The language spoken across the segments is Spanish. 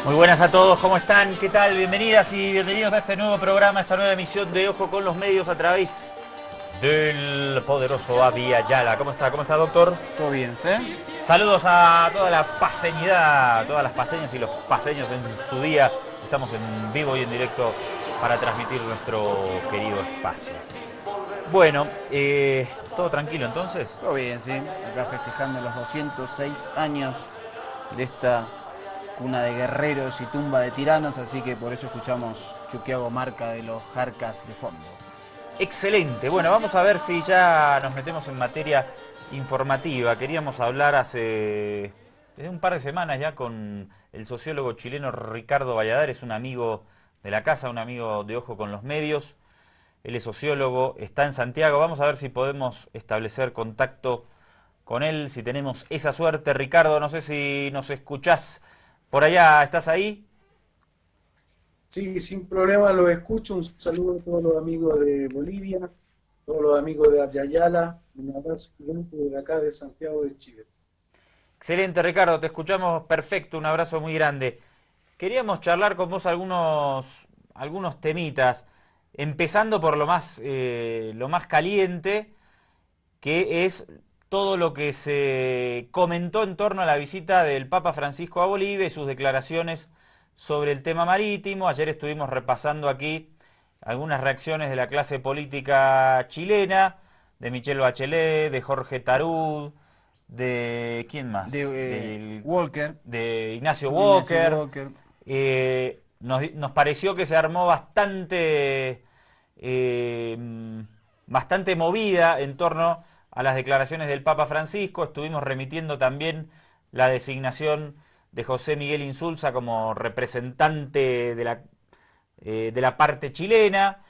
Muy buenas a todos, ¿cómo están? ¿Qué tal? Bienvenidas y bienvenidos a este nuevo programa, esta nueva emisión de Ojo con los Medios a través del poderoso Avi Ayala. ¿Cómo está? ¿Cómo está, doctor? ¿Todo bien, usted? Saludos a toda la paseñidad, a todas las paseñas y los paseños en su día. Estamos en vivo y en directo para transmitir nuestro querido espacio. Bueno, ¿todo tranquilo entonces? Todo bien, sí. Acá festejando los 206 años de esta cuna de guerreros y tumba de tiranos, así que por eso escuchamos Chuquiago Marca de los Jarcas de fondo. Excelente. Bueno, vamos a ver si ya nos metemos en materia informativa. Queríamos hablar desde un par de semanas ya con el sociólogo chileno Ricardo Valladares, un amigo de la casa, un amigo de Ojo con los Medios. Él es sociólogo, está en Santiago. Vamos a ver si podemos establecer contacto con él, si tenemos esa suerte. Ricardo, no sé si nos escuchás por allá. ¿Estás ahí? Sí, sin problema lo escucho. Un saludo a todos los amigos de Bolivia, todos los amigos de Ayala, un abrazo gigante de acá de Santiago de Chile. Excelente, Ricardo, te escuchamos perfecto, un abrazo muy grande. Queríamos charlar con vos algunos temitas, empezando por lo más caliente, que es todo lo que se comentó en torno a la visita del Papa Francisco a Bolivia y sus declaraciones sobre el tema marítimo. Ayer estuvimos repasando aquí algunas reacciones de la clase política chilena, de Michelle Bachelet, de Jorge Tarud, de ¿quién más? Walker, De Ignacio Ignacio Walker. Walker. Nos pareció que se armó bastante movida en torno a las declaraciones del Papa Francisco. Estuvimos remitiendo también la designación de José Miguel Insulza como representante de la parte chilena.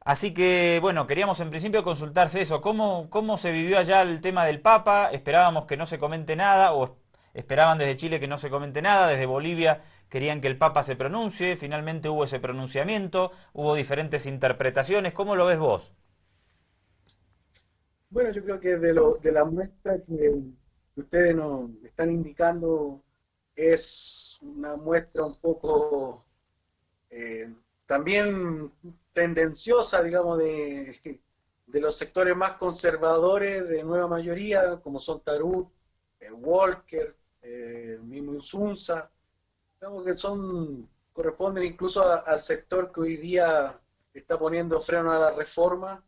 Así que, bueno, queríamos en principio consultarse eso. ¿Cómo se vivió allá el tema del Papa? ¿Esperábamos que no se comente nada o esperaban desde Chile que no se comente nada? Desde Bolivia querían que el Papa se pronuncie. Finalmente hubo ese pronunciamiento, hubo diferentes interpretaciones. ¿Cómo lo ves vos? Bueno, yo creo que de la muestra que ustedes nos están indicando es una muestra un poco también tendenciosa, digamos, de los sectores más conservadores de nueva mayoría, como son Tarut, Walker, mismo Insunza, digamos que corresponden incluso al sector que hoy día está poniendo freno a la reforma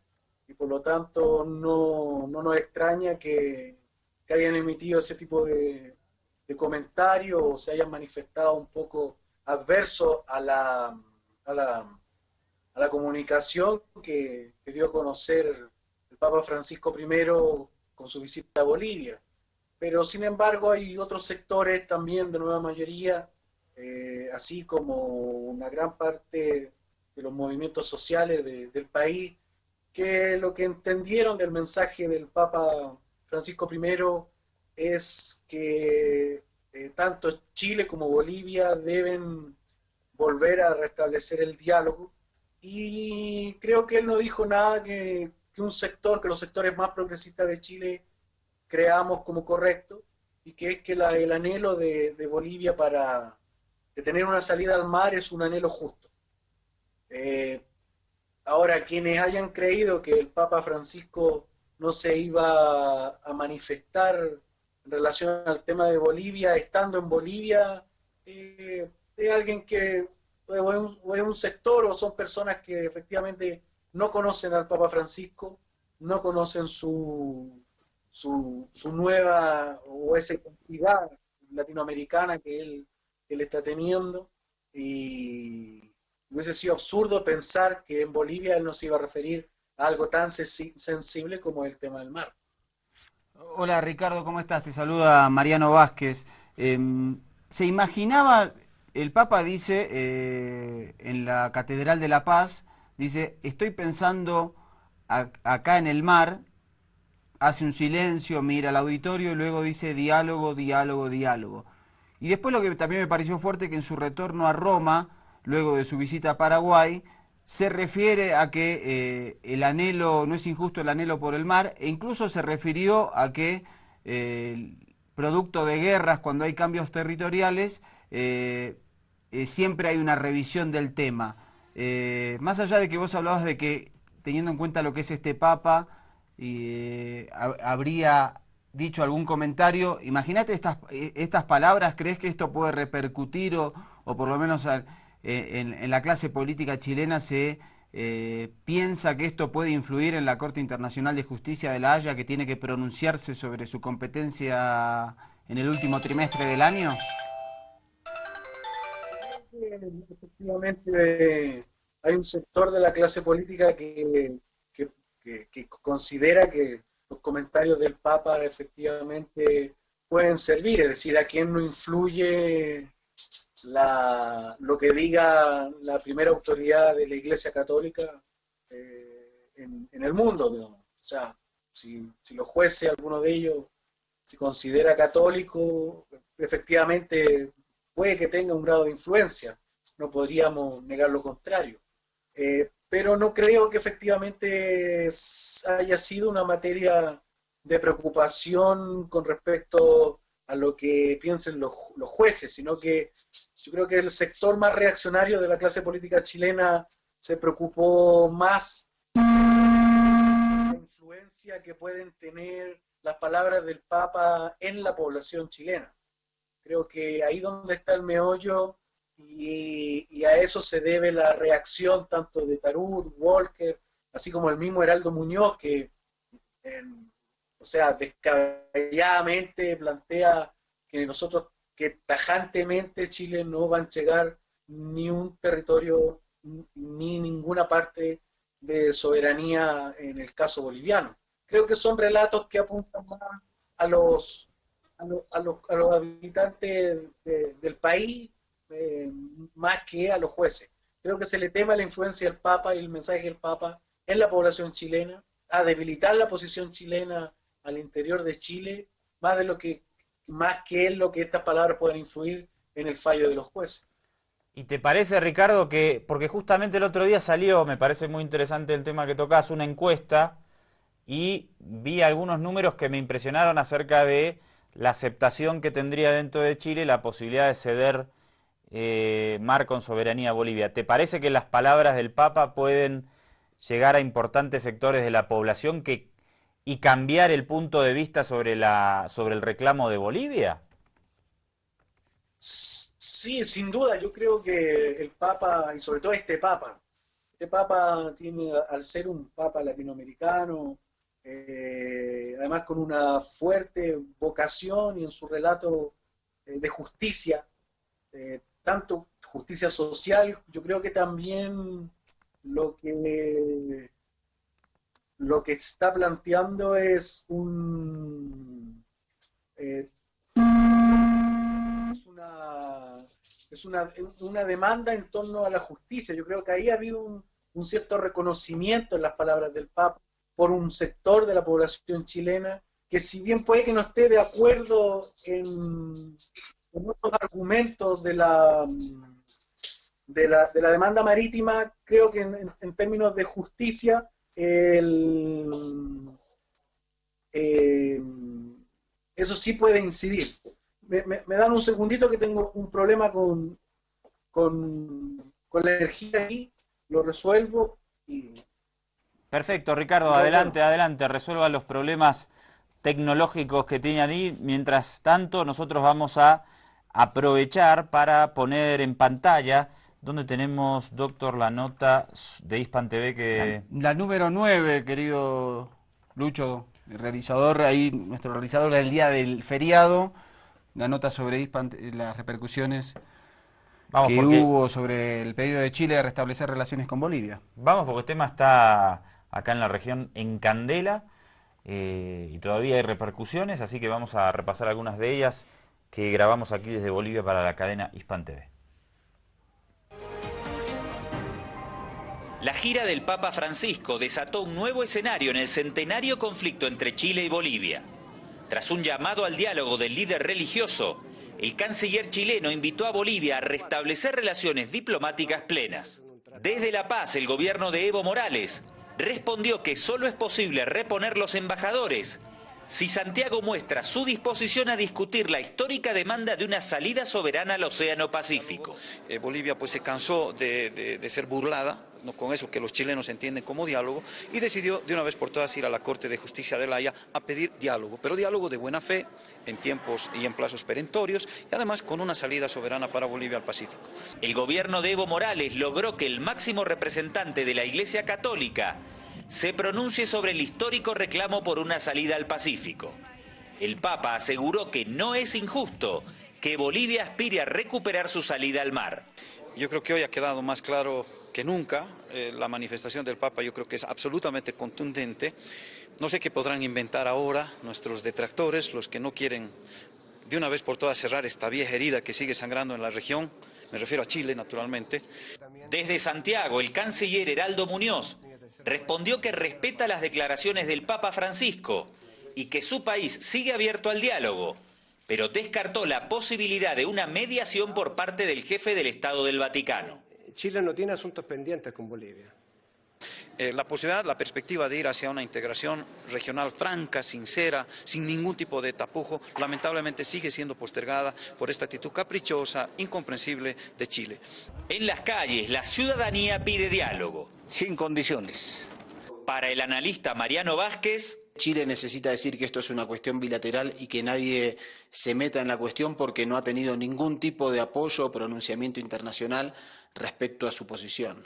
y por lo tanto no nos extraña que hayan emitido ese tipo de comentarios o se hayan manifestado un poco adversos a la, a la comunicación que dio a conocer el Papa Francisco I con su visita a Bolivia. Pero sin embargo hay otros sectores también de nueva mayoría, así como una gran parte de los movimientos sociales del país, que lo que entendieron del mensaje del Papa Francisco I es que tanto Chile como Bolivia deben volver a restablecer el diálogo y creo que él no dijo nada que un sector, que los sectores más progresistas de Chile creamos como correcto y que es que el anhelo de Bolivia de tener una salida al mar es un anhelo justo. Eh, Ahora, quienes hayan creído que el Papa Francisco no se iba a manifestar en relación al tema de Bolivia, estando en Bolivia, es alguien que o es un sector o son personas que efectivamente no conocen al Papa Francisco, no conocen su nueva o esa identidad latinoamericana que él está teniendo y hubiese sido absurdo pensar que en Bolivia él no se iba a referir a algo tan sensible como el tema del mar. Hola Ricardo, ¿cómo estás? Te saluda Mariano Vázquez. ¿Se imaginaba, el Papa dice en la Catedral de la Paz, dice, estoy pensando acá en el mar, hace un silencio, mira al auditorio y luego dice diálogo, diálogo, diálogo. Y después lo que también me pareció fuerte que en su retorno a Roma, luego de su visita a Paraguay, se refiere a que el anhelo, no es injusto el anhelo por el mar, e incluso se refirió a que producto de guerras, cuando hay cambios territoriales, siempre hay una revisión del tema. Más allá de que vos hablabas de que, teniendo en cuenta lo que es este Papa, habría dicho algún comentario, imagínate estas palabras, ¿crees que esto puede repercutir o por lo menos en la clase política chilena se piensa que esto puede influir en la Corte Internacional de Justicia de La Haya, que tiene que pronunciarse sobre su competencia en el último trimestre del año? Efectivamente, hay un sector de la clase política que considera que los comentarios del Papa efectivamente pueden servir, es decir, a quien no influye lo que diga la primera autoridad de la Iglesia Católica en el mundo, digamos. O sea, si los jueces, alguno de ellos, se considera católico, efectivamente puede que tenga un grado de influencia, no podríamos negar lo contrario. Pero no creo que efectivamente haya sido una materia de preocupación con respecto a lo que piensen los jueces, sino que yo creo que el sector más reaccionario de la clase política chilena se preocupó más de la influencia que pueden tener las palabras del Papa en la población chilena. Creo que ahí donde está el meollo y a eso se debe la reacción tanto de Tarut, Walker, así como el mismo Heraldo Muñoz, que o sea, descabelladamente plantea que tajantemente Chile no va a entregar ni un territorio ni ninguna parte de soberanía en el caso boliviano. Creo que son relatos que apuntan más a los habitantes del país más que a los jueces. Creo que se le tema la influencia del Papa y el mensaje del Papa en la población chilena, a debilitar la posición chilena al interior de Chile, más que en lo que estas palabras pueden influir en el fallo de los jueces. ¿Y te parece, Ricardo, que, porque justamente el otro día salió, me parece muy interesante el tema que tocas, una encuesta, y vi algunos números que me impresionaron acerca de la aceptación que tendría dentro de Chile la posibilidad de ceder mar con soberanía a Bolivia? ¿Te parece que las palabras del Papa pueden llegar a importantes sectores de la población y cambiar el punto de vista sobre el reclamo de Bolivia? Sí, sin duda, yo creo que el Papa, y sobre todo este Papa tiene, al ser un Papa latinoamericano, además con una fuerte vocación y en su relato de justicia, tanto justicia social, yo creo que también lo que está planteando es una demanda en torno a la justicia. Yo creo que ahí ha habido un cierto reconocimiento en las palabras del Papa por un sector de la población chilena que, si bien puede que no esté de acuerdo en otros argumentos de la demanda marítima, creo que en términos de justicia eso sí puede incidir. Me dan un segundito que tengo un problema con la energía aquí, lo resuelvo y... Perfecto, Ricardo, adelante, adelante, resuelva los problemas tecnológicos que tienen ahí. Mientras tanto, nosotros vamos a aprovechar para poner en pantalla donde tenemos, doctor, la nota de Hispan TV que... La número 9, querido Lucho, el realizador, ahí nuestro realizador del día del feriado, la nota sobre Hispan, las repercusiones que hubo sobre el pedido de Chile de restablecer relaciones con Bolivia. Vamos, porque el tema está acá en la región en candela y todavía hay repercusiones, así que vamos a repasar algunas de ellas que grabamos aquí desde Bolivia para la cadena Hispan TV. La gira del Papa Francisco desató un nuevo escenario en el centenario conflicto entre Chile y Bolivia. Tras un llamado al diálogo del líder religioso, el canciller chileno invitó a Bolivia a restablecer relaciones diplomáticas plenas. Desde La Paz, el gobierno de Evo Morales respondió que solo es posible reponer los embajadores Si Santiago muestra su disposición a discutir la histórica demanda de una salida soberana al Océano Pacífico. Bolivia pues se cansó de ser burlada, ¿no?, con eso que los chilenos entienden como diálogo, y decidió de una vez por todas ir a la Corte de Justicia de La Haya a pedir diálogo, pero diálogo de buena fe, en tiempos y en plazos perentorios, y además con una salida soberana para Bolivia al Pacífico. El gobierno de Evo Morales logró que el máximo representante de la Iglesia Católica se pronuncie sobre el histórico reclamo por una salida al Pacífico. El Papa aseguró que no es injusto que Bolivia aspire a recuperar su salida al mar. Yo creo que hoy ha quedado más claro que nunca. La manifestación del Papa yo creo que es absolutamente contundente. No sé qué podrán inventar ahora nuestros detractores, los que no quieren de una vez por todas cerrar esta vieja herida que sigue sangrando en la región. Me refiero a Chile, naturalmente. Desde Santiago, el canciller Heraldo Muñoz respondió que respeta las declaraciones del Papa Francisco y que su país sigue abierto al diálogo, pero descartó la posibilidad de una mediación por parte del jefe del Estado del Vaticano. Chile no tiene asuntos pendientes con Bolivia. La posibilidad, la perspectiva de ir hacia una integración regional franca, sincera, sin ningún tipo de tapujo, lamentablemente sigue siendo postergada por esta actitud caprichosa, incomprensible de Chile. En las calles, la ciudadanía pide diálogo. Sin condiciones. Para el analista Mariano Vázquez, Chile necesita decir que esto es una cuestión bilateral y que nadie se meta en la cuestión porque no ha tenido ningún tipo de apoyo o pronunciamiento internacional respecto a su posición.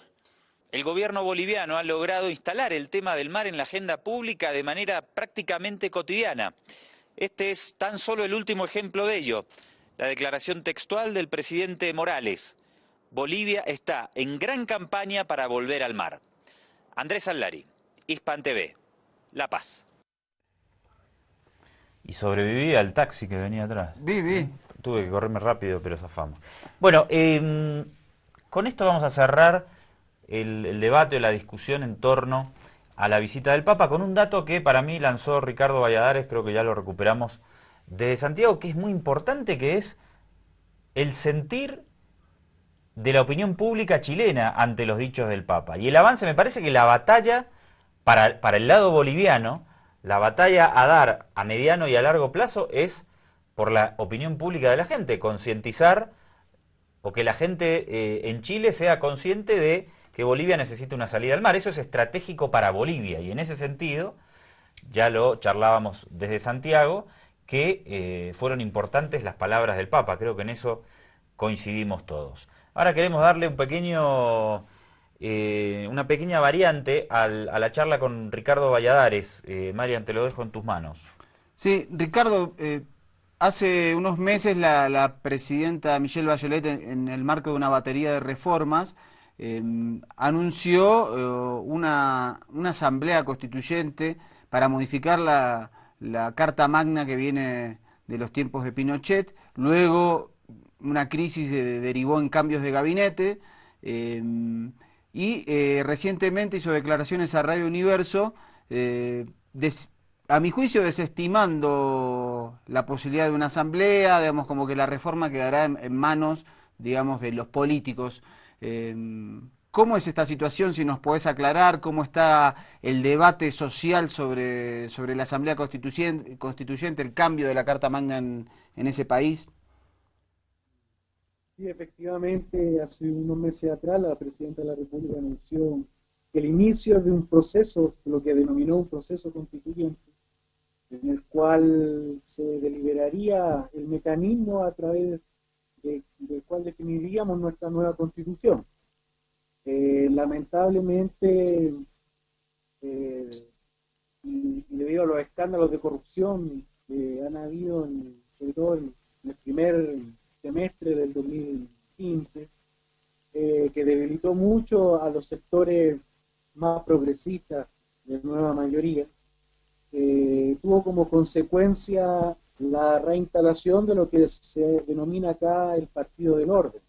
el gobierno boliviano ha logrado instalar el tema del mar en la agenda pública de manera prácticamente cotidiana. Este es tan solo el último ejemplo de ello, la declaración textual del presidente Morales. Bolivia está en gran campaña para volver al mar. Andrés Allari, Hispan TV, La Paz. Y sobreviví al taxi que venía atrás. Vi. Tuve que correrme rápido, pero zafamos. Bueno, con esto vamos a cerrar el debate o la discusión en torno a la visita del Papa, con un dato que para mí lanzó Ricardo Valladares, creo que ya lo recuperamos desde Santiago, que es muy importante, que es el sentir de la opinión pública chilena ante los dichos del Papa. Y el avance, me parece que la batalla para el lado boliviano, la batalla a dar a mediano y a largo plazo es por la opinión pública de la gente, concientizar o que la gente en Chile sea consciente de que Bolivia necesita una salida al mar. Eso es estratégico para Bolivia y en ese sentido, ya lo charlábamos desde Santiago, que fueron importantes las palabras del Papa. Creo que en eso coincidimos todos. Ahora queremos darle un pequeño, una pequeña variante a la charla con Ricardo Valladares. Marian, te lo dejo en tus manos. Sí, Ricardo, hace unos meses la presidenta Michelle Bachelet, en el marco de una batería de reformas, anunció una asamblea constituyente para modificar la Carta Magna que viene de los tiempos de Pinochet. Luego una crisis derivó en cambios de gabinete y recientemente hizo declaraciones a Radio Universo, a mi juicio desestimando la posibilidad de una asamblea, digamos, como que la reforma quedará en manos, digamos, de los políticos. ¿Cómo es esta situación? Si nos podés aclarar cómo está el debate social sobre la Asamblea Constituyente, el cambio de la Carta Magna en ese país. Sí, efectivamente, hace unos meses atrás la Presidenta de la República anunció el inicio de un proceso, lo que denominó un proceso constituyente, en el cual se deliberaría el mecanismo a través del cual definiríamos nuestra nueva Constitución. Lamentablemente, y debido a los escándalos de corrupción que han habido, sobre todo en el primer semestre del 2015, que debilitó mucho a los sectores más progresistas de nueva mayoría, tuvo como consecuencia la reinstalación de lo que se denomina acá el Partido del Orden,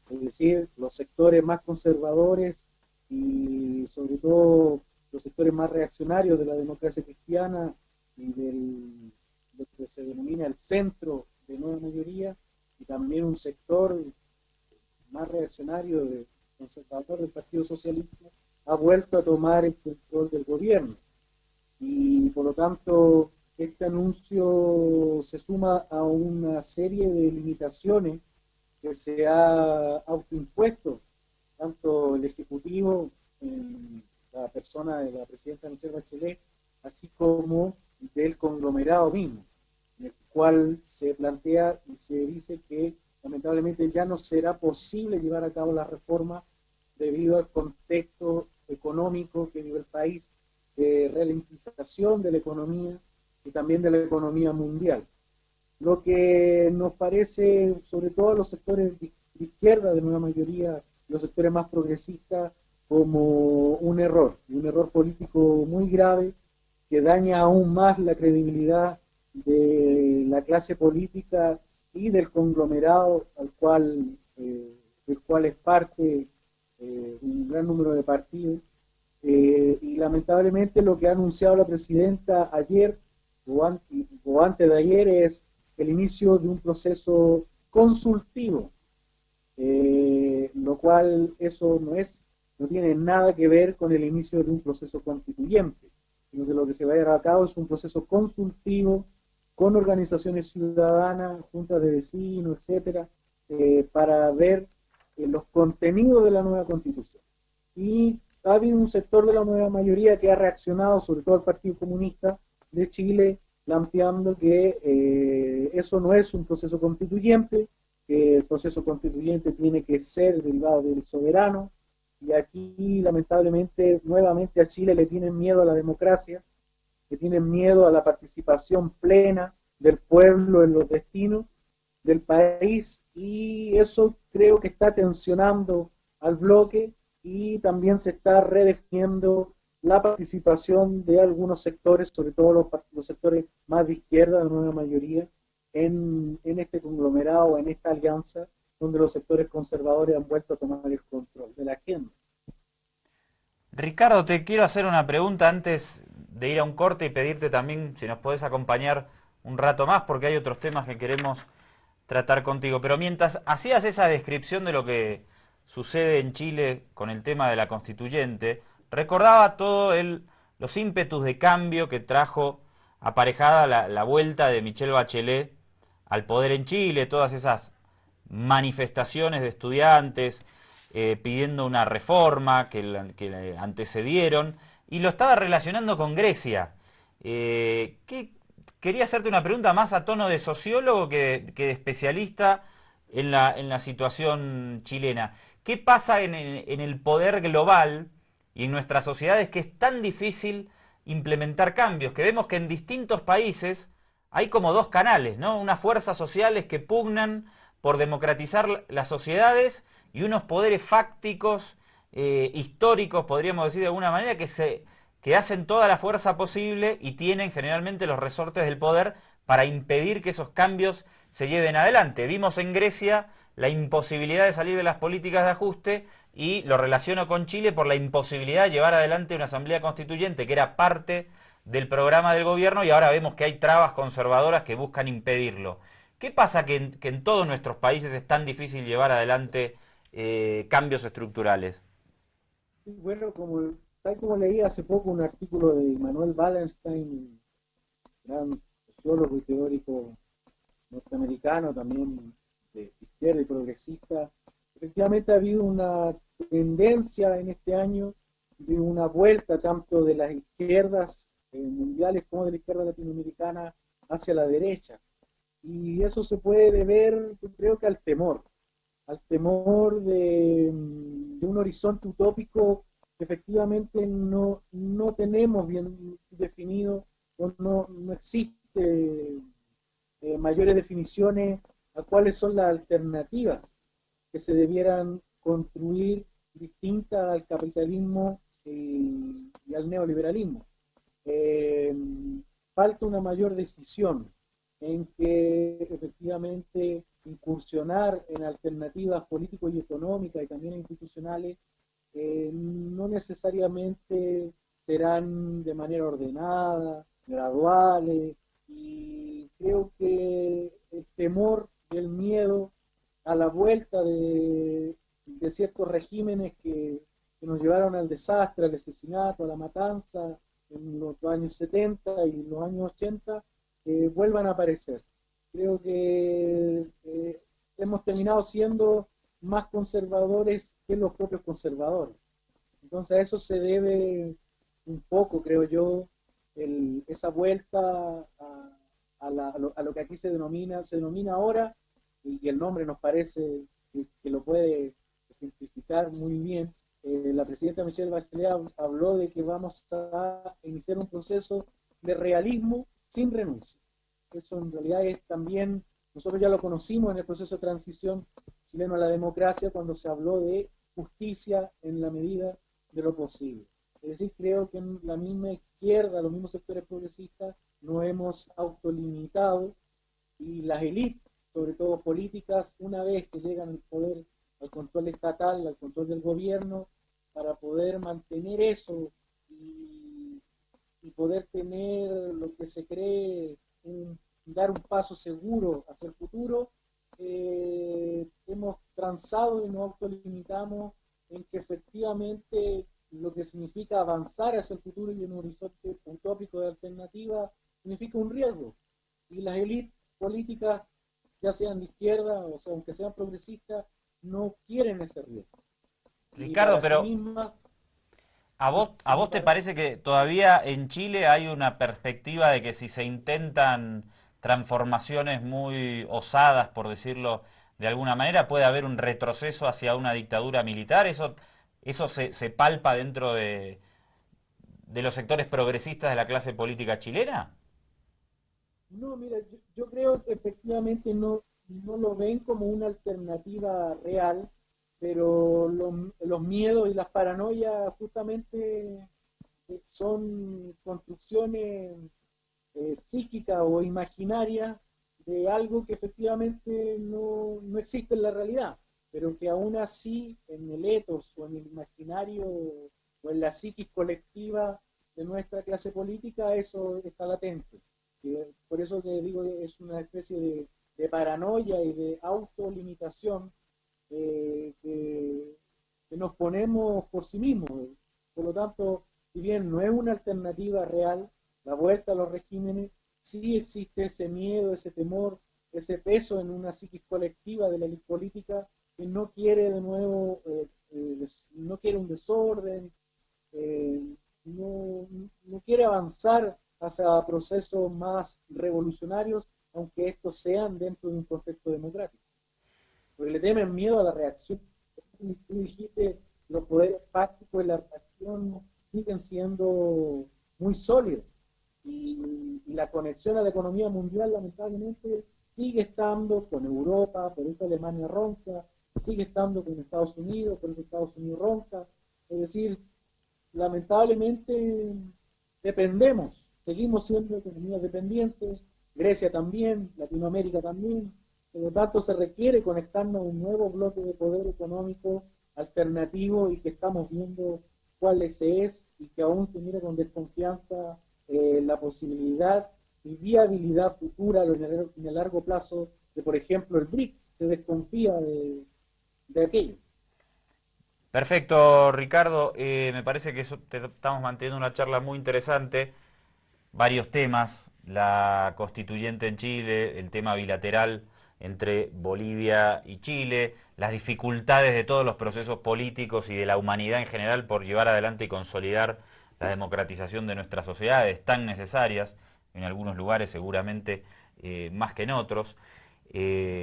es decir, los sectores más conservadores y sobre todo los sectores más reaccionarios de la democracia cristiana y lo que se denomina el centro de nueva mayoría, y también un sector más reaccionario, conservador del Partido Socialista, ha vuelto a tomar el control del gobierno. Y por lo tanto, este anuncio se suma a una serie de limitaciones que se ha autoimpuesto tanto el Ejecutivo, en la persona de la presidenta Michelle Bachelet, así como del conglomerado mismo, en el cual se plantea y se dice que lamentablemente ya no será posible llevar a cabo la reforma debido al contexto económico que vive el país, de ralentización de la economía y también de la economía mundial. Lo que nos parece, sobre todo a los sectores de izquierda, de nueva mayoría, los sectores más progresistas, como un error político muy grave que daña aún más la credibilidad de la clase política y del conglomerado del cual es parte un gran número de partidos. Y lamentablemente lo que ha anunciado la presidenta ayer o antes de ayer es el inicio de un proceso consultivo, lo cual eso no tiene nada que ver con el inicio de un proceso constituyente, sino que lo que se va a llevar a cabo es un proceso consultivo con organizaciones ciudadanas, juntas de vecinos, etcétera, para ver los contenidos de la nueva constitución. Y ha habido un sector de la nueva mayoría que ha reaccionado, sobre todo el Partido Comunista de Chile, planteando que eso no es un proceso constituyente, que el proceso constituyente tiene que ser derivado del soberano, y aquí lamentablemente nuevamente a Chile le tienen miedo a la democracia, le tienen miedo a la participación plena del pueblo en los destinos del país, y eso creo que está tensionando al bloque y también se está redefiniendo la participación de algunos sectores, sobre todo los sectores más de izquierda, de nueva mayoría, en este conglomerado, en esta alianza, donde los sectores conservadores han vuelto a tomar el control de la agenda. Ricardo, te quiero hacer una pregunta antes de ir a un corte y pedirte también si nos podés acompañar un rato más, porque hay otros temas que queremos tratar contigo. Pero mientras hacías esa descripción de lo que sucede en Chile con el tema de la constituyente, recordaba los ímpetus de cambio que trajo aparejada la vuelta de Michelle Bachelet al poder en Chile, todas esas manifestaciones de estudiantes pidiendo una reforma que le antecedieron, y lo estaba relacionando con Grecia. Quería hacerte una pregunta más a tono de sociólogo que de especialista en la situación chilena. ¿Qué pasa en el poder global y en nuestras sociedades que es tan difícil implementar cambios? Que vemos que en distintos países hay como dos canales, ¿no? Unas fuerzas sociales que pugnan por democratizar las sociedades y unos poderes fácticos, históricos, podríamos decir de alguna manera, que hacen toda la fuerza posible y tienen generalmente los resortes del poder para impedir que esos cambios se lleven adelante. Vimos en Grecia la imposibilidad de salir de las políticas de ajuste y lo relaciono con Chile por la imposibilidad de llevar adelante una asamblea constituyente que era parte del programa del gobierno, y ahora vemos que hay trabas conservadoras que buscan impedirlo. ¿Qué pasa que en todos nuestros países es tan difícil llevar adelante cambios estructurales? Bueno, tal como leí hace poco un artículo de Manuel Wallenstein, gran sociólogo y teórico norteamericano, también de izquierda y progresista, efectivamente ha habido una tendencia en este año de una vuelta tanto de las izquierdas mundiales como de la izquierda latinoamericana hacia la derecha. Y eso se puede deber, yo creo que al temor de un horizonte utópico que efectivamente no tenemos bien definido, o no existe mayores definiciones a cuáles son las alternativas que se debieran construir distintas al capitalismo y al neoliberalismo. Falta una mayor decisión en que efectivamente incursionar en alternativas políticas y económicas y también institucionales no necesariamente serán de manera ordenada, graduales, y creo que el temor del miedo a la vuelta de ciertos regímenes que nos llevaron al desastre, al asesinato, a la matanza, en los años 70 y los años 80 vuelvan a aparecer. Creo que hemos terminado siendo más conservadores que los propios conservadores. Entonces a eso se debe un poco, creo yo, esa vuelta a lo que aquí se denomina ahora, y el nombre nos parece que lo puede simplificar muy bien. La presidenta Michelle Bachelet habló de que vamos a iniciar un proceso de realismo sin renuncia. Eso en realidad es también, nosotros ya lo conocimos en el proceso de transición chileno a la democracia cuando se habló de justicia en la medida de lo posible. Es decir, creo que en la misma izquierda, los mismos sectores progresistas, nos hemos autolimitado y las élites, sobre todo políticas, una vez que llegan al poder, al control estatal, al control del gobierno, para poder mantener eso y poder tener lo que se cree dar un paso seguro hacia el futuro, hemos transado y nos autolimitamos en que efectivamente lo que significa avanzar hacia el futuro y en un horizonte utópico de alternativa significa un riesgo. Y las élites políticas, ya sean de izquierda o sea, aunque sean progresistas, no quieren ese riesgo. Ricardo, pero ¿a vos te parece que todavía en Chile hay una perspectiva de que si se intentan transformaciones muy osadas, por decirlo de alguna manera, puede haber un retroceso hacia una dictadura militar? ¿Eso se palpa dentro de los sectores progresistas de la clase política chilena? No, mira, yo creo que efectivamente no lo ven como una alternativa real, pero los miedos y las paranoias justamente son construcciones psíquicas o imaginarias de algo que efectivamente no existe en la realidad, pero que aún así en el ethos o en el imaginario o en la psiquis colectiva de nuestra clase política eso está latente. Por eso te digo que es una especie de paranoia y de autolimitación que nos ponemos por sí mismos. Por lo tanto, si bien no es una alternativa real, la vuelta a los regímenes, sí existe ese miedo, ese temor, ese peso en una psiquis colectiva de la élite política que no quiere de nuevo, no quiere un desorden, no quiere avanzar hacia procesos más revolucionarios, aunque estos sean dentro de un contexto democrático. Porque le temen miedo a la reacción. Tú dijiste, los poderes fácticos y la reacción siguen siendo muy sólidos. Y la conexión a la economía mundial, lamentablemente, sigue estando con Europa, por eso Alemania ronca, sigue estando con Estados Unidos, por eso Estados Unidos ronca. Es decir, lamentablemente dependemos, seguimos siendo economías dependientes, Grecia también, Latinoamérica también. Por lo tanto, se requiere conectarnos a un nuevo bloque de poder económico alternativo y que estamos viendo cuál ese es y que aún se mira con desconfianza la posibilidad y viabilidad futura en el largo plazo de, por ejemplo, el BRICS. Se desconfía de aquello. Perfecto, Ricardo. Me parece que estamos manteniendo una charla muy interesante. Varios temas, la constituyente en Chile, el tema bilateral entre Bolivia y Chile, las dificultades de todos los procesos políticos y de la humanidad en general por llevar adelante y consolidar la democratización de nuestras sociedades tan necesarias, en algunos lugares seguramente más que en otros,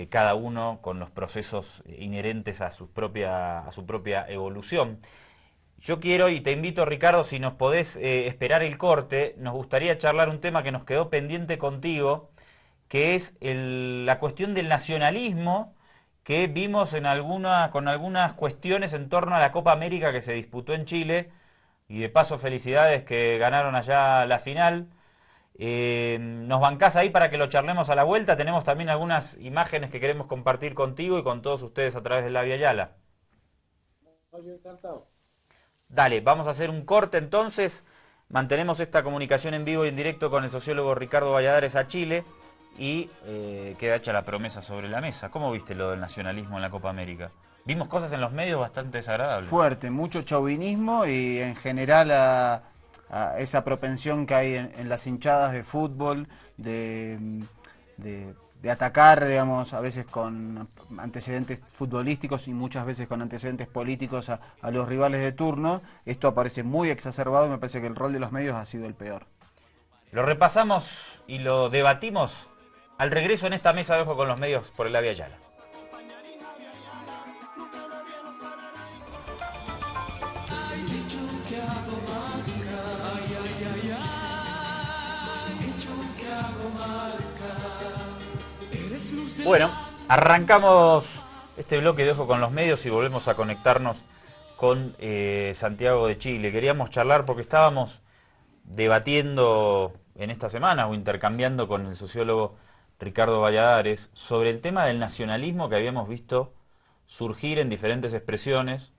cada uno con los procesos inherentes a su propia evolución. Yo quiero y te invito, Ricardo, si nos podés esperar el corte, nos gustaría charlar un tema que nos quedó pendiente contigo, que es la cuestión del nacionalismo que vimos con algunas cuestiones en torno a la Copa América que se disputó en Chile, y de paso felicidades que ganaron allá la final. ¿Nos bancás ahí para que lo charlemos a la vuelta? Tenemos también algunas imágenes que queremos compartir contigo y con todos ustedes a través de la Vía Yala. Yo encantado. Dale, vamos a hacer un corte entonces. Mantenemos esta comunicación en vivo y en directo con el sociólogo Ricardo Valladares a Chile y queda hecha la promesa sobre la mesa. ¿Cómo viste lo del nacionalismo en la Copa América? Vimos cosas en los medios bastante desagradables. Fuerte, mucho chauvinismo y en general a esa propensión que hay en las hinchadas de fútbol, de atacar, digamos, a veces con antecedentes futbolísticos y muchas veces con antecedentes políticos a los rivales de turno. Esto aparece muy exacerbado y me parece que el rol de los medios ha sido el peor. Lo repasamos y lo debatimos al regreso en esta mesa de ojo con los medios por el Avia Yala. Bueno, arrancamos este bloque de ojo con los medios y volvemos a conectarnos con Santiago de Chile. Queríamos charlar porque estábamos debatiendo en esta semana o intercambiando con el sociólogo Ricardo Valladares sobre el tema del nacionalismo que habíamos visto surgir en diferentes expresiones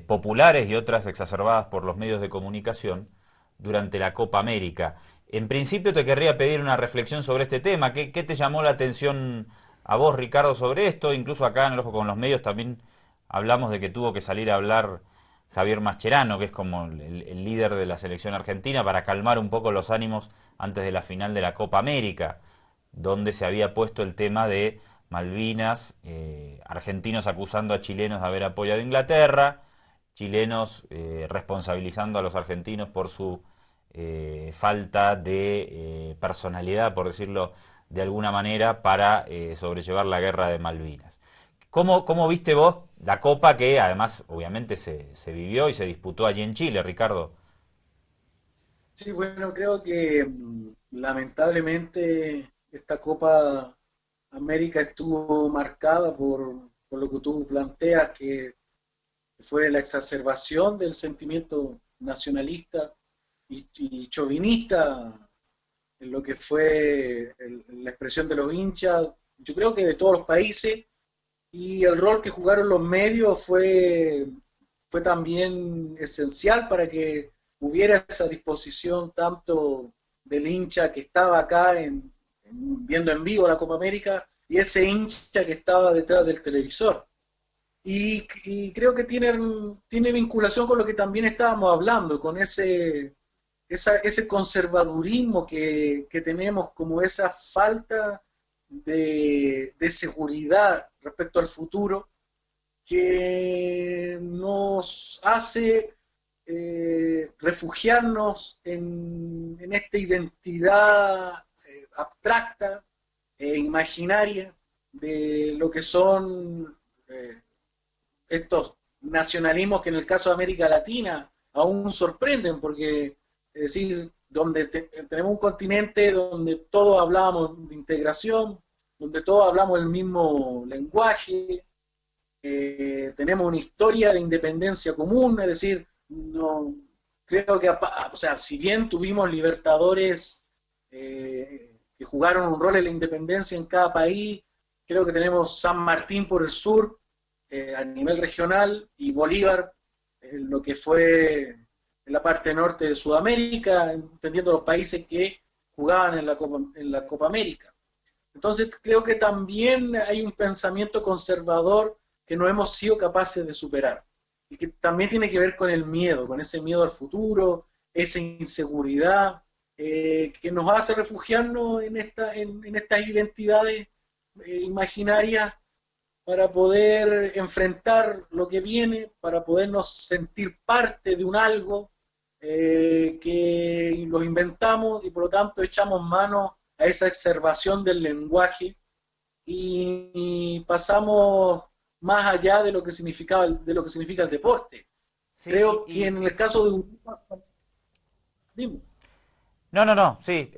populares y otras exacerbadas por los medios de comunicación durante la Copa América. En principio te querría pedir una reflexión sobre este tema. ¿Qué te llamó la atención a vos, Ricardo, sobre esto? Incluso acá en el Ojo con los Medios también hablamos de que tuvo que salir a hablar Javier Mascherano, que es como el líder de la selección argentina, para calmar un poco los ánimos antes de la final de la Copa América, donde se había puesto el tema de Malvinas, argentinos acusando a chilenos de haber apoyado a Inglaterra, chilenos responsabilizando a los argentinos por su falta de personalidad, por decirlo de alguna manera, para sobrellevar la guerra de Malvinas. ¿Cómo viste vos la Copa que además obviamente se vivió y se disputó allí en Chile, Ricardo? Sí, bueno, creo que lamentablemente esta Copa América estuvo marcada por lo que tú planteas, que fue la exacerbación del sentimiento nacionalista y chauvinista en lo que fue la expresión de los hinchas, yo creo que de todos los países, y el rol que jugaron los medios fue también esencial para que hubiera esa disposición tanto del hincha que estaba acá viendo en vivo la Copa América y ese hincha que estaba detrás del televisor. Y creo que tiene vinculación con lo que también estábamos hablando, con ese conservadurismo que tenemos, como esa falta de seguridad respecto al futuro, que nos hace refugiarnos en esta identidad abstracta e imaginaria de lo que son estos nacionalismos que en el caso de América Latina aún sorprenden, porque es decir, donde tenemos un continente donde todos hablamos de integración, donde todos hablamos el mismo lenguaje, tenemos una historia de independencia común, es decir, no creo que, o sea, si bien tuvimos libertadores que jugaron un rol en la independencia en cada país, creo que tenemos San Martín por el sur, a nivel regional, y Bolívar, lo que fue en la parte norte de Sudamérica, entendiendo los países que jugaban en la Copa América. Entonces creo que también hay un pensamiento conservador que no hemos sido capaces de superar, y que también tiene que ver con el miedo, con ese miedo al futuro, esa inseguridad, que nos hace refugiarnos en estas identidades imaginarias para poder enfrentar lo que viene, para podernos sentir parte de un algo que los inventamos y por lo tanto echamos mano a esa exacerbación del lenguaje y pasamos más allá de lo que significa el deporte. Sí, creo que en el caso de Europa... Dime. No, sí.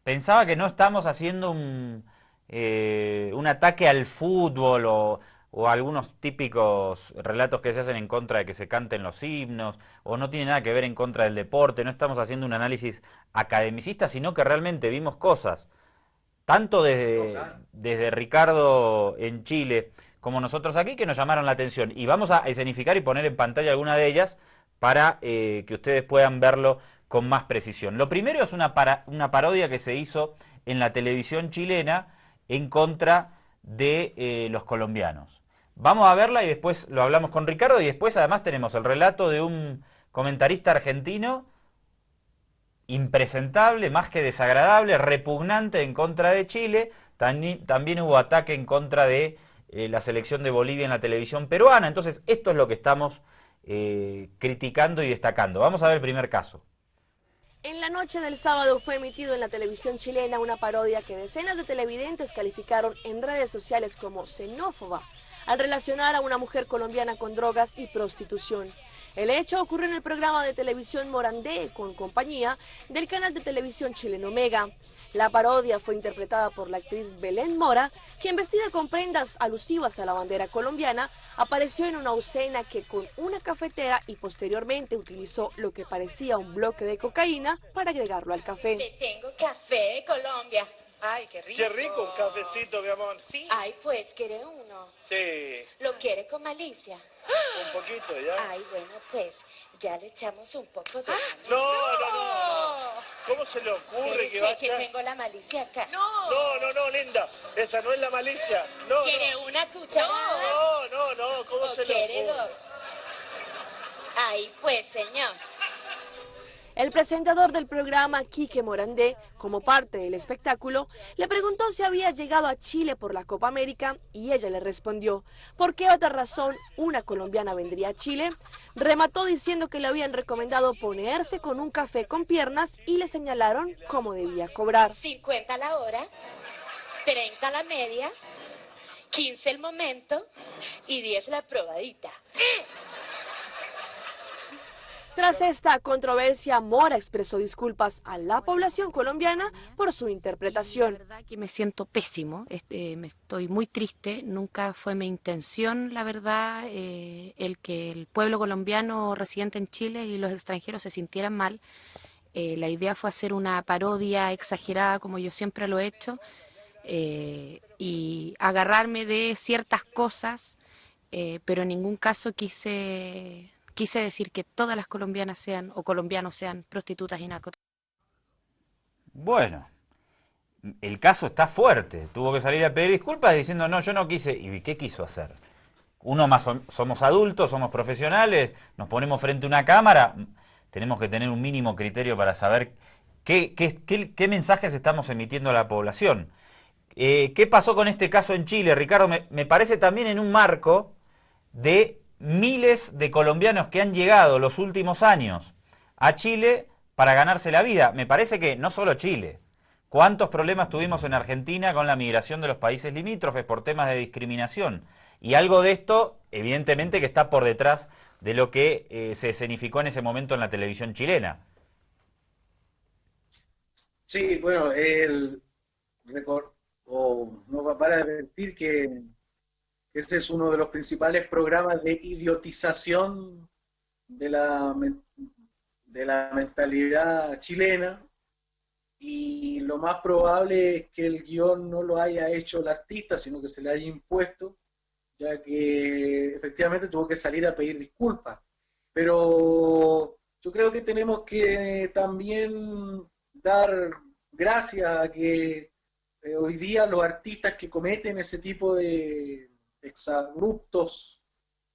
Pensaba que no estamos haciendo un ataque al fútbol o algunos típicos relatos que se hacen en contra de que se canten los himnos, o no tiene nada que ver en contra del deporte. No estamos haciendo un análisis academicista, sino que realmente vimos cosas, tanto desde Ricardo en Chile como nosotros aquí, que nos llamaron la atención. Y vamos a escenificar y poner en pantalla alguna de ellas para que ustedes puedan verlo con más precisión. Lo primero es una parodia que se hizo en la televisión chilena en contra de los colombianos. Vamos a verla y después lo hablamos con Ricardo, y después además tenemos el relato de un comentarista argentino, impresentable, más que desagradable, repugnante en contra de Chile. También hubo ataque en contra de la selección de Bolivia en la televisión peruana. Entonces, esto es lo que estamos criticando y destacando. Vamos a ver el primer caso. En la noche del sábado fue emitido en la televisión chilena una parodia que decenas de televidentes calificaron en redes sociales como xenófoba, al relacionar a una mujer colombiana con drogas y prostitución. El hecho ocurrió en el programa de televisión Morandé, con compañía del canal de televisión chileno Mega. La parodia fue interpretada por la actriz Belén Mora, quien, vestida con prendas alusivas a la bandera colombiana, apareció en una escena que con una cafetera y posteriormente utilizó lo que parecía un bloque de cocaína para agregarlo al café. Le tengo café de Colombia. Ay, qué rico. Qué rico, un cafecito, mi amor. Sí. Ay, pues, ¿quiere uno? Sí. ¿Lo quiere con malicia? Un poquito, ¿ya? Ay, bueno, pues, ya le echamos un poco de malicia. No. ¿Cómo se le ocurre que va a que echar? tengo la malicia acá. No, linda. Esa no es la malicia. No, ¿Quiere una cucharada? No. ¿Cómo se le ¿Quiere ocurre? dos? Ay, pues, señor. El presentador del programa, Quique Morandé, como parte del espectáculo, le preguntó si había llegado a Chile por la Copa América y ella le respondió, ¿por qué otra razón una colombiana vendría a Chile? Remató diciendo que le habían recomendado ponerse con un café con piernas y le señalaron cómo debía cobrar. 50 la hora, 30 la media, 15 el momento y 10 la probadita. Tras esta controversia, Mora expresó disculpas a la población colombiana por su interpretación. La verdad que me siento pésimo, me estoy muy triste, nunca fue mi intención, la verdad, el que el pueblo colombiano residente en Chile y los extranjeros se sintieran mal. La idea fue hacer una parodia exagerada, como yo siempre lo he hecho, y agarrarme de ciertas cosas, pero en ningún caso quise decir que todas las colombianas sean o colombianos sean prostitutas y narcotraficantes. Bueno, el caso está fuerte. Tuvo que salir a pedir disculpas diciendo, no, yo no quise. ¿Y qué quiso hacer? Uno más, somos adultos, somos profesionales, nos ponemos frente a una cámara, tenemos que tener un mínimo criterio para saber qué mensajes estamos emitiendo a la población. ¿Qué pasó con este caso en Chile, Ricardo? Me parece también en un marco de miles de colombianos que han llegado los últimos años a Chile para ganarse la vida. Me parece que no solo Chile. ¿Cuántos problemas tuvimos en Argentina con la migración de los países limítrofes por temas de discriminación? Y algo de esto, evidentemente, que está por detrás de lo que se escenificó en ese momento en la televisión chilena. Sí, bueno, no va para advertir que ese es uno de los principales programas de idiotización de la mentalidad chilena, y lo más probable es que el guión no lo haya hecho el artista, sino que se le haya impuesto, ya que efectivamente tuvo que salir a pedir disculpas. Pero yo creo que tenemos que también dar gracias a que hoy día los artistas que cometen ese tipo de exabruptos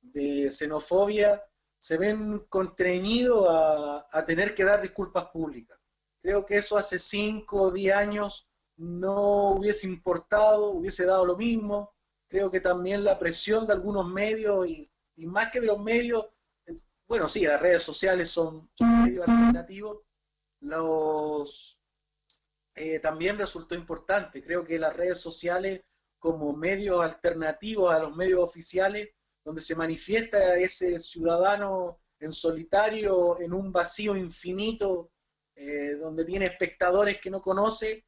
de xenofobia se ven constreñidos a tener que dar disculpas públicas. Creo que eso hace 5 o 10 años no hubiese importado, hubiese dado lo mismo. Creo que también la presión de algunos medios, y más que de los medios, bueno, sí, las redes sociales son medios alternativos, también resultó importante. Creo que las redes sociales como medios alternativos a los medios oficiales, donde se manifiesta ese ciudadano en solitario, en un vacío infinito, donde tiene espectadores que no conoce,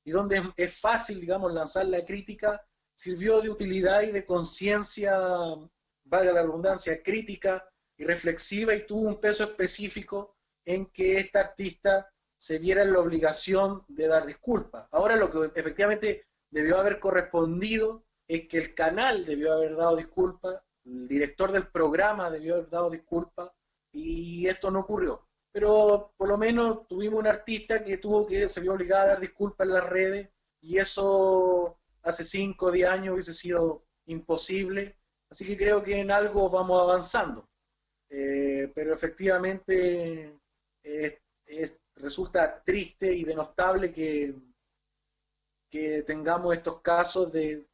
y donde es fácil, digamos, lanzar la crítica, sirvió de utilidad y de conciencia, valga la redundancia, crítica y reflexiva, y tuvo un peso específico en que esta artista se viera en la obligación de dar disculpas. Ahora lo que efectivamente debió haber correspondido es que el canal debió haber dado disculpas, el director del programa debió haber dado disculpas, y esto no ocurrió. Pero por lo menos tuvimos un artista que se vio obligada a dar disculpas en las redes, y eso hace 5 o 10 años hubiese sido imposible. Así que creo que en algo vamos avanzando. pero efectivamente resulta triste y denostable que tengamos estos casos de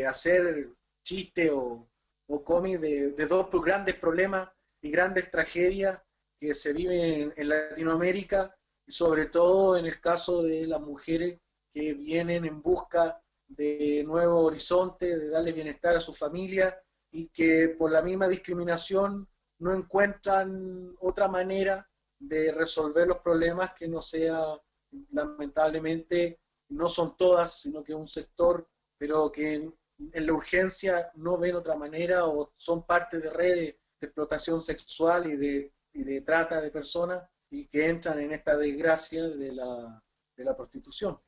hacer chiste o cómic de dos grandes problemas y grandes tragedias que se viven en Latinoamérica, y sobre todo en el caso de las mujeres que vienen en busca de nuevos horizontes, de darle bienestar a su familia, y que por la misma discriminación no encuentran otra manera de resolver los problemas que no sea, lamentablemente, no son todas, sino que un sector, pero que en la urgencia no ven otra manera o son parte de redes de explotación sexual y de trata de personas, y que entran en esta desgracia de la prostitución.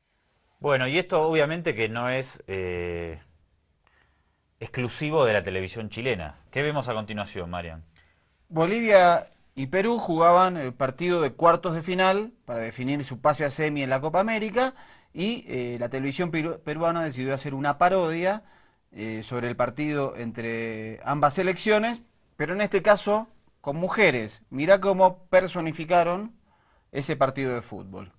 Bueno, y esto obviamente que no es exclusivo de la televisión chilena. ¿Qué vemos a continuación, Marian? Bolivia y Perú jugaban el partido de cuartos de final para definir su pase a semi en la Copa América, y la televisión peruana decidió hacer una parodia sobre el partido entre ambas selecciones, pero en este caso con mujeres. Mirá cómo personificaron ese partido de fútbol.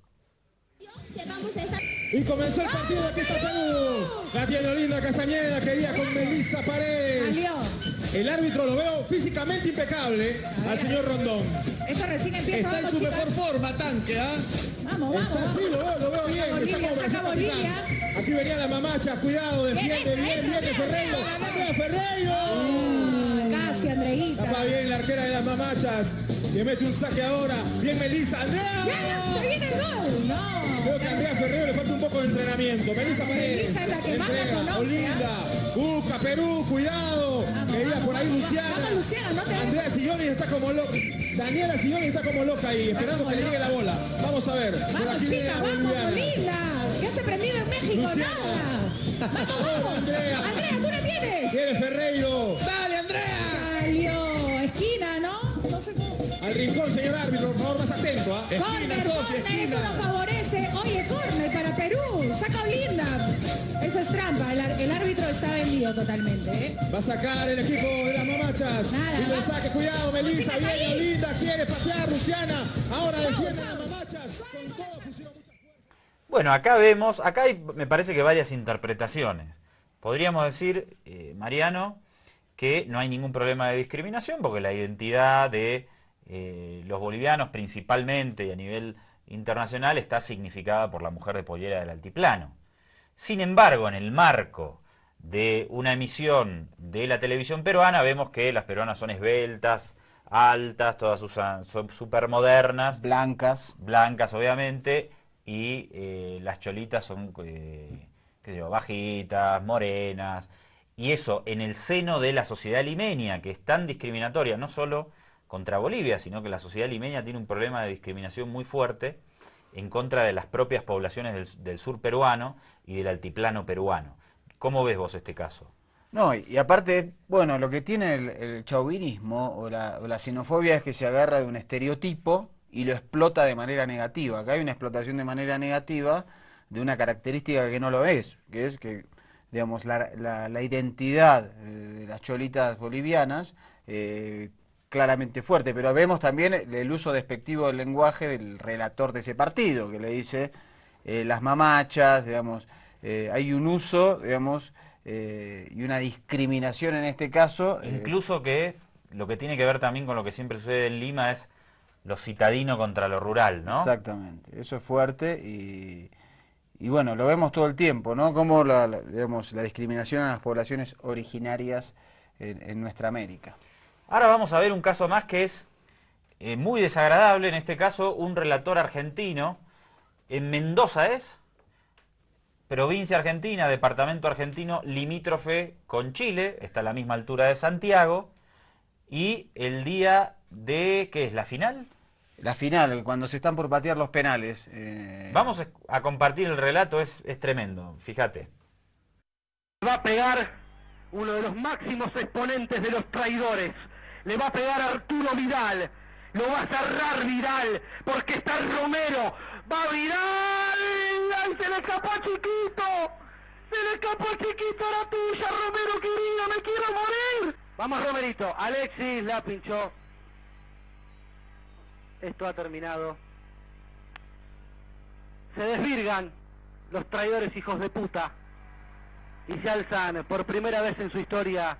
Y comenzó el partido de Pista Perú. La tiene Linda Castañeda, quería con Melissa Paredes. Salió. El árbitro lo veo físicamente impecable al señor Rondón. Esto recién empieza. Está en su mejor forma, Tanque, ¿ah? Vamos, vamos. Sí, lo veo bien. Bolivia, Está como saca Bolivia. Aquí venía la mamacha, cuidado, defiende bien, viene Ferreiro. ¡Ferreiro! Casi, Andreita. Tapa bien la arquera de las mamachas. Que mete un saque ahora. Bien Melissa. ¡Andrea! ¡Se viene el gol! No. Creo que a Andrea Ferreiro le falta un poco de entrenamiento. Melissa Paredes. Melissa es la que más la conoce. Olinda. Busca Perú, cuidado. Quería por ahí Luciana. Vamos, Luciana, no te... Andrea Silloni está como loca. Daniela Silloni está como loca ahí, esperando que le llegue la bola. Vamos a ver. Vamos, chica, vamos, Olinda. ¿Qué hace prendido en México? Luciana. Nada. Vamos. Andrea. Andrea, tú la tienes. Tiene Ferreiro. Dale, Andrea. Salió. Esquina, ¿no? No sé cómo. Al rincón, señor árbitro, por favor, más atento. Corner, eso nos favorece. Oye, corner para Perú. Saca Olinda. Eso es trampa. El árbitro está vendido totalmente, ¿eh? Va a sacar el equipo de las mamachas. Nada. Y el saque, cuidado, Melissa. Viene Olinda, quiere patear, Luciana. Ahora defiende a las mamachas. Con todo, pusieron mucha fuerza. Bueno, acá vemos, acá hay, me parece que varias interpretaciones. Podríamos decir, Mariano, que no hay ningún problema de discriminación porque la identidad de los bolivianos principalmente y a nivel internacional está significada por la mujer de pollera del altiplano. Sin embargo, en el marco de una emisión de la televisión peruana, vemos que las peruanas son esbeltas, altas, todas son súper modernas. Blancas. Blancas, obviamente, y las cholitas son, qué sé yo, bajitas, morenas. Y eso en el seno de la sociedad limeña, que es tan discriminatoria, no solo contra Bolivia, sino que la sociedad limeña tiene un problema de discriminación muy fuerte en contra de las propias poblaciones del sur peruano y del altiplano peruano. ¿Cómo ves vos este caso? No, y aparte, bueno, lo que tiene el chauvinismo o la xenofobia es que se agarra de un estereotipo y lo explota de manera negativa. Acá hay una explotación de manera negativa de una característica que no lo es, que es que, digamos, la identidad de las cholitas bolivianas claramente fuerte, pero vemos también el uso despectivo del lenguaje del relator de ese partido, que le dice las mamachas, digamos, hay un uso, digamos, y una discriminación en este caso. Incluso que lo que tiene que ver también con lo que siempre sucede en Lima es lo citadino contra lo rural, ¿no? Exactamente, eso es fuerte y bueno, lo vemos todo el tiempo, ¿no? Como digamos, la discriminación a las poblaciones originarias en nuestra América. Ahora vamos a ver un caso más que es muy desagradable, en este caso un relator argentino, en Mendoza provincia argentina, departamento argentino limítrofe con Chile, está a la misma altura de Santiago, y el día de, ¿qué es? ¿La final? La final, cuando se están por patear los penales. Vamos a compartir el relato, es tremendo, fíjate. Va a pegar uno de los máximos exponentes de los traidores. Le va a pegar a Arturo Vidal. Lo va a cerrar Vidal, porque está Romero. ¡Va Vidal! ¡Ay, se le escapó a Chiquito! ¡Se le escapó a Chiquito! ¡Era tuya, Romero, querida! ¡Me quiero morir! Vamos Romerito, Alexis la pinchó. Esto ha terminado. Se desvirgan los traidores hijos de puta y se alzan por primera vez en su historia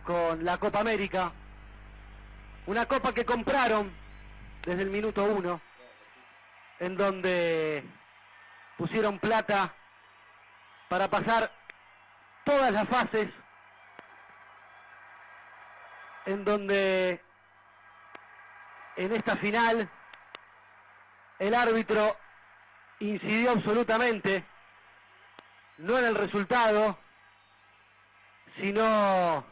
con la Copa América. Una copa que compraron desde el minuto 1, en donde pusieron plata para pasar todas las fases, en donde en esta final el árbitro incidió absolutamente, no en el resultado, sino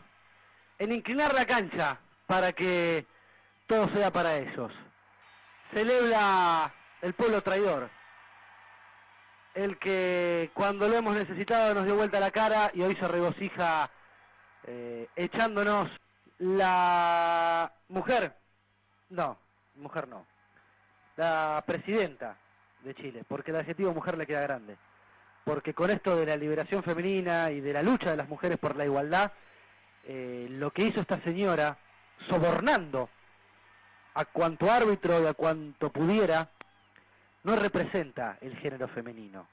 en inclinar la cancha para que todo sea para ellos. Celebra el pueblo traidor, el que cuando lo hemos necesitado nos dio vuelta la cara y hoy se regocija echándonos. La mujer no, la presidenta de Chile, porque el adjetivo mujer le queda grande, porque con esto de la liberación femenina y de la lucha de las mujeres por la igualdad, lo que hizo esta señora, sobornando a cuanto árbitro y a cuanto pudiera, no representa el género femenino.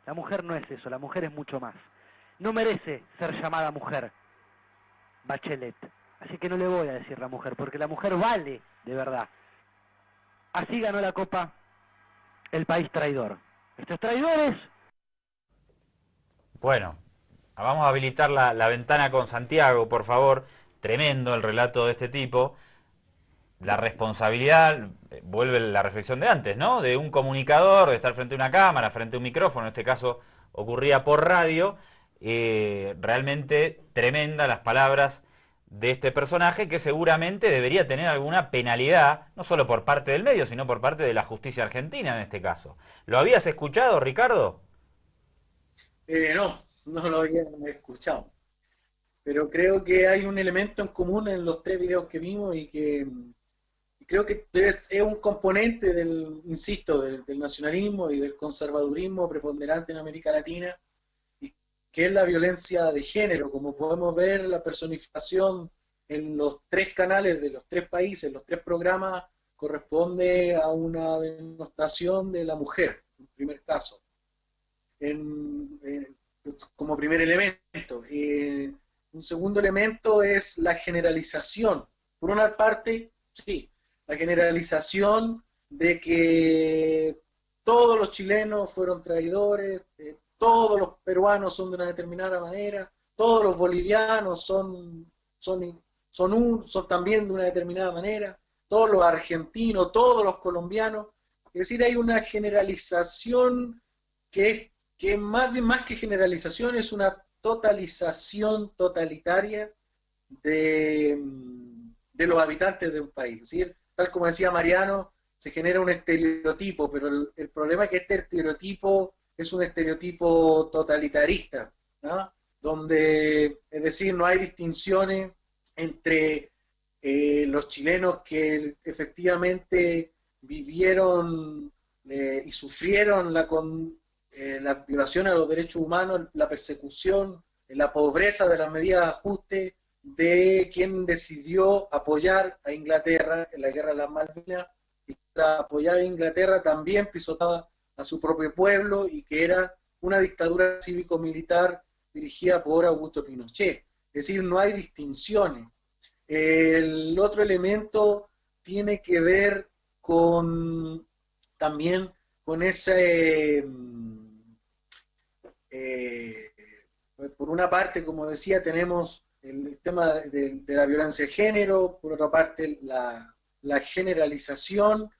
La mujer no es eso, la mujer es mucho más. No merece ser llamada mujer, Bachelet. Así que no le voy a decir la mujer, porque la mujer vale de verdad. Así ganó la Copa el país traidor. Estos traidores... Bueno, vamos a habilitar la ventana con Santiago, por favor. Tremendo el relato de este tipo. La responsabilidad, vuelve la reflexión de antes, ¿no? De un comunicador, de estar frente a una cámara, frente a un micrófono, en este caso ocurría por radio. Realmente tremenda las palabras de este personaje, que seguramente debería tener alguna penalidad, no solo por parte del medio, sino por parte de la justicia argentina en este caso. ¿Lo habías escuchado, Ricardo? No lo había escuchado. Pero creo que hay un elemento en común en los tres videos que vimos y que creo que es un componente insisto, del nacionalismo y del conservadurismo preponderante en América Latina, que es la violencia de género. Como podemos ver, la personificación en los tres canales de los tres países, los tres programas, corresponde a una denostación de la mujer, en primer caso, como primer elemento. Un segundo elemento es la generalización. Por una parte, sí, la generalización de que todos los chilenos fueron traidores, todos los peruanos son de una determinada manera, todos los bolivianos son también de una determinada manera, todos los argentinos, todos los colombianos. Es decir, hay una generalización que más que generalización es una totalización totalitaria de los habitantes de un país. Es decir, tal como decía Mariano, se genera un estereotipo, pero el problema es que este estereotipo es un estereotipo totalitarista, ¿no? Donde, es decir, no hay distinciones entre los chilenos que efectivamente vivieron y sufrieron la violación a los derechos humanos, la persecución, la pobreza de las medidas de ajuste de quien decidió apoyar a Inglaterra en la guerra de las Malvinas, y apoyar a Inglaterra también pisotaba a su propio pueblo, y que era una dictadura cívico-militar dirigida por Augusto Pinochet. Es decir, no hay distinciones. El otro elemento tiene que ver también con ese... por una parte, como decía, tenemos el tema de la violencia de género, por otra parte la generalización,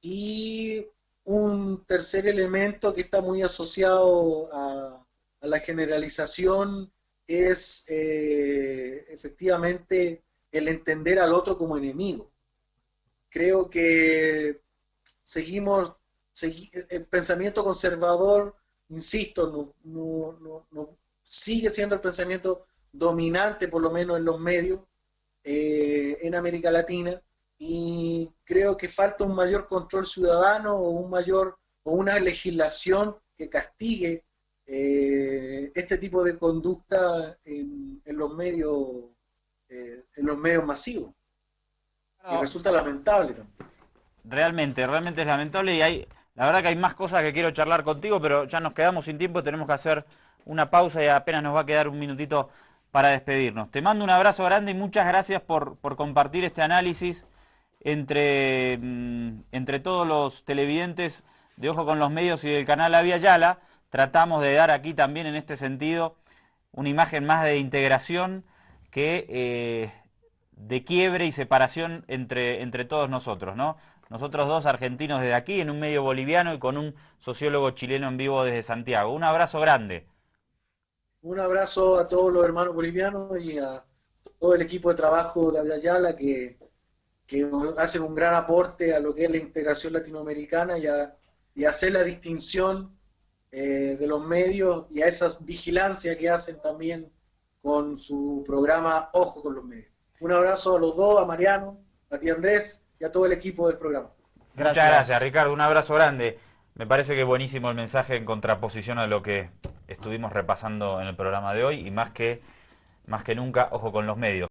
y un tercer elemento que está muy asociado a la generalización es efectivamente el entender al otro como enemigo. Creo que el pensamiento conservador, insisto, no sigue siendo el pensamiento dominante, por lo menos en los medios, en América Latina, y creo que falta un mayor control ciudadano o una legislación que castigue este tipo de conducta en los medios en los medios masivos. Y resulta lamentable también. Realmente es lamentable y la verdad que hay más cosas que quiero charlar contigo, pero ya nos quedamos sin tiempo, tenemos que hacer una pausa y apenas nos va a quedar un minutito para despedirnos. Te mando un abrazo grande y muchas gracias por compartir este análisis entre todos los televidentes de Ojo con los Medios y del canal La Vía Yala. Tratamos de dar aquí también en este sentido una imagen más de integración que de quiebre y separación entre todos nosotros, ¿no? Nosotros dos argentinos desde aquí, en un medio boliviano y con un sociólogo chileno en vivo desde Santiago. Un abrazo grande. Un abrazo a todos los hermanos bolivianos y a todo el equipo de trabajo de Ayala que hacen un gran aporte a lo que es la integración latinoamericana y a hacer la distinción de los medios y a esa vigilancia que hacen también con su programa Ojo con los Medios. Un abrazo a los dos, a Mariano, a ti Andrés y a todo el equipo del programa. Muchas gracias, Ricardo. Un abrazo grande. Me parece que buenísimo el mensaje en contraposición a lo que estuvimos repasando en el programa de hoy y más que nunca, ojo con los medios.